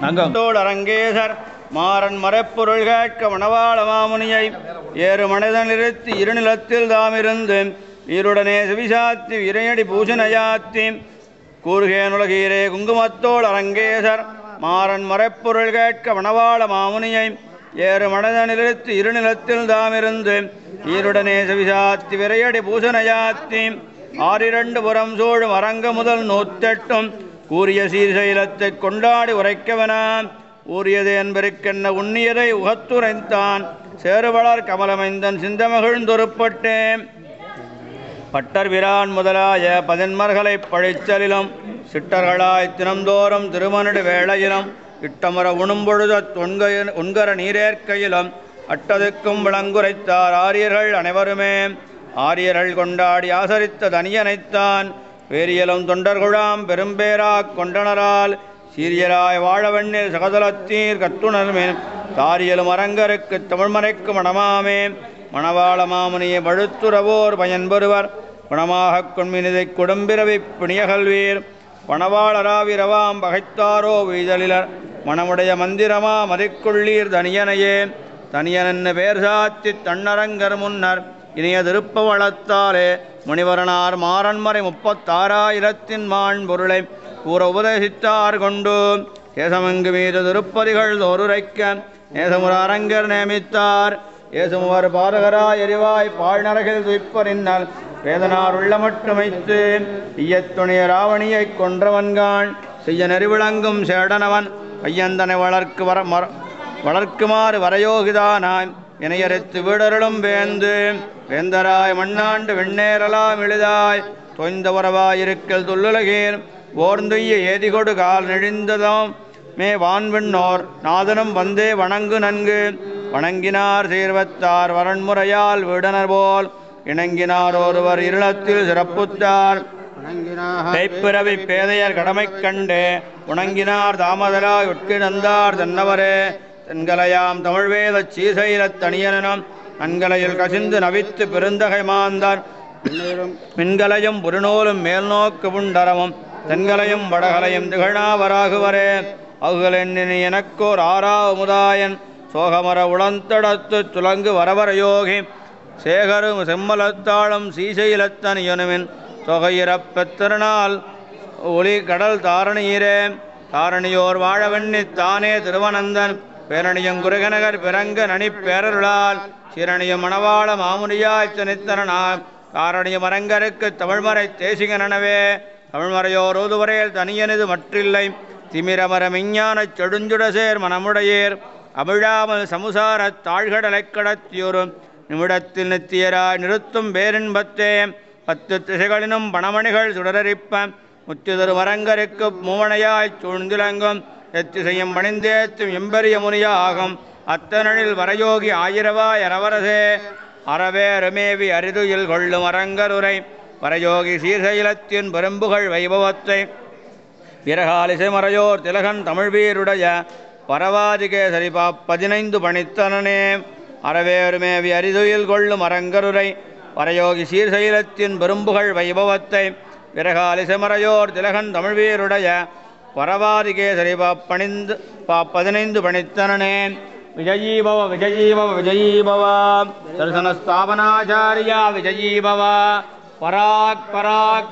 நங்கத்தோடு அரங்கேசர் மாறன் மறைப்பொருள் கேட்க மணவாள மாமுனியை ஏறு மனிதன் நிறுத்தி இருநிலத்தில் தாமிருந்து வீருடனே செவிசாத்தி இறையடி பூஜனையாத்தி கூறுகேனுலகீரே குங்குமத்தோடு அரங்கேசர் மாறன் மறைப்பொருள் கேட்க மணவாள மாமுனியை ஏறு மனிதன் நிறுத்தி இருநிலத்தில் தாமிருந்து வீருடனே செவிசாத்தி விரையடி பூஜனையாத்தி ஆறிரண்டு புறம் சூழும் அரங்க முதல் 108 கூறிய சீர்சைலத்தை கொண்டாடி உரைக்கவனான் ஊறியது என்பருக்கென்ன உண்ணியதை உகத்துரைத்தான் சேருவளர் கமலமைந்தன் சிந்தமகிழ்ந்தொருப்பட்டேன் பட்டர் விரான் முதலாய பதின்மர்களை பழிச்சலிலும் சிட்டர்களாய் தினந்தோறும் திருமணடு வேளையிலும் இட்டமர உணும்பொழுத உண்கர நீரேற்கையிலும் அட்டதுக்கும் விளங்குரைத்தார் ஆரியர்கள் அனைவருமே ஆரியர்கள் கொண்டாடி ஆசரித்த தனியனைத்தான் வேரியலும் தொண்டர்குழாம் பெரும்பேராக் கொண்டனரால் சீரியராய் வாழவண்ணில் சகதலத்தீர் கத்துணர்மேன் தாரியலும் அரங்கருக்கு தமிழ்மறைக்கு மணமாமே மணவாள மாமுனியை வழுத்துறவோர் பயன்பெறுவர் குணமாகக் கொன்மினிதை கொடும்பிரவி பிணியகல்வீர் பணவாளராவிரவாம் பகைத்தாரோ வீதலிலர் மணமுடைய மந்திரமா மதிக்குள்ளீர் தனியனையே தனியனென்ன பேர் சாத்தி தன்னரங்கர் முன்னர் இனிய திருப்ப வளத்தாலே முனிவரனார் மாறன்மறை 36,000 மாண் பொருளை கூற உபதேசித்தார் கொண்டு ஏசமங்கு மீது திருப்பதிகள் தோருரைக்க ஏசமுற அரங்கர் நியமித்தார் ஏசமுவர் பாதகராய் எரிவாய் பாழ்நரகில் துய்ப்பறிந்தால் வேதனார் உள்ள மட்டுமைத்து ஈயத்துணிய ராவணியை கொன்றவன்கான் செய்ய நெறிவிளங்கும் சேடனவன் ஐயந்தனை வளர்க்குமாறு வரையோகிதானாய் இணையறுத்து வீடருளும் வேந்தராய் மண்ணாண்டு வெண்ணேறலாம் எளிதாய் தொய்ந்த உறவாயிருக்கல் துள்ளுலகீர் ஓர்ந்துய்ய ஏதிகொடு கால் நெழிந்ததும் மே வான்விண்ணோர் நாதனும் வந்தே வணங்கு நன்கு வணங்கினார் சீர்வத்தார் வரன்முறையால் வீடனர் போல் இணங்கினார் ஒருவர் இருளத்தில் சிறப்புத்தார் கைப்பிறவி பேதையர் கடமை கண்டு உணங்கினார் தாமதலாய் உட்கிடந்தார் தன்னவரே தென்கலையாம் தமிழ்வேத சீசைலத் தனியனும் நன்கலையில் கசிந்து நவித்து பெருந்தகை மாந்தார் மின்கலையும் புரிநூலும் மேல்நோக்கு புண்டரமும் தென்கலையும் வடகலையும் திகழாவராகுவரே அகுகளெண்ணி எனக்கோர் ஆறாவமுதாயன் சோகமர உளந்தடத்து துலங்கு வரவர யோகி சேகரும் செம்மலத்தாளும் சீசைலத்தனியனுமின் தொகையிறப்பெத்திருநாள் ஒளி கடல் தாரணியிரே தாரணியோர் வாழவெண்ணி தானே திருவனந்தன் பேரணியும் குருகநகர் பிறங்க நனி பேரருளால் சீரணியும் மணவாள மாமுனியாய் தனித்தரனால் காரணியும் அரங்கருக்கு தமிழ்மறை தேசிகனவே தமிழ்மறையோர் ஓதுவரையில் தனியனது மற்றில்லை திமிரமர விஞ்ஞானச் செடுஞ்சுடசேர் மனமுடையேர் அமிழாமல் சமுசார தாழ்கடலைக் கடத்தியோரும் நிமிடத்தில் நித்தியராய் நிறுத்தும் பேரின்பத்தே 10 திசைகளினும் பணமணிகள் சுடரரிப்ப முத்திதரு மரங்கருக்கு மூவனையாய்ச் சூழ்ந்திலங்கும் எத்திசையும் பணிந்தேத்தும் எம்பெரிய முனியா ஆகும் அத்தனில் வரயோகி ஆயிரவாய் அரவரசே அறவே அருமேவி அரிதுயில் கொள்ளும் அரங்கருரை வரயோகி சீர்சைலத்தின் பெரும்புகள் வைபவத்தை விரகாலிசை மறையோர் திலகன் தமிழ்வீருடைய பரவாதிகேசரி 15 பணித்தனனே அறவே அருமேவி அரிதுயில் கொள்ளும் அரங்கருரை வரயோகி சீர்சைலத்தின் பெரும்புகள் வைபவத்தை விரகாலிசை மறையோர் திலகன் தமிழ்வீருடைய பரவாதிகேசரி 15 பணித்தனனே விஜயீபவ விஜயீபவ விஜயீபவ தர்சனஸ்தாபனாச்சாரியா விஜயீபவ பராக் பராக்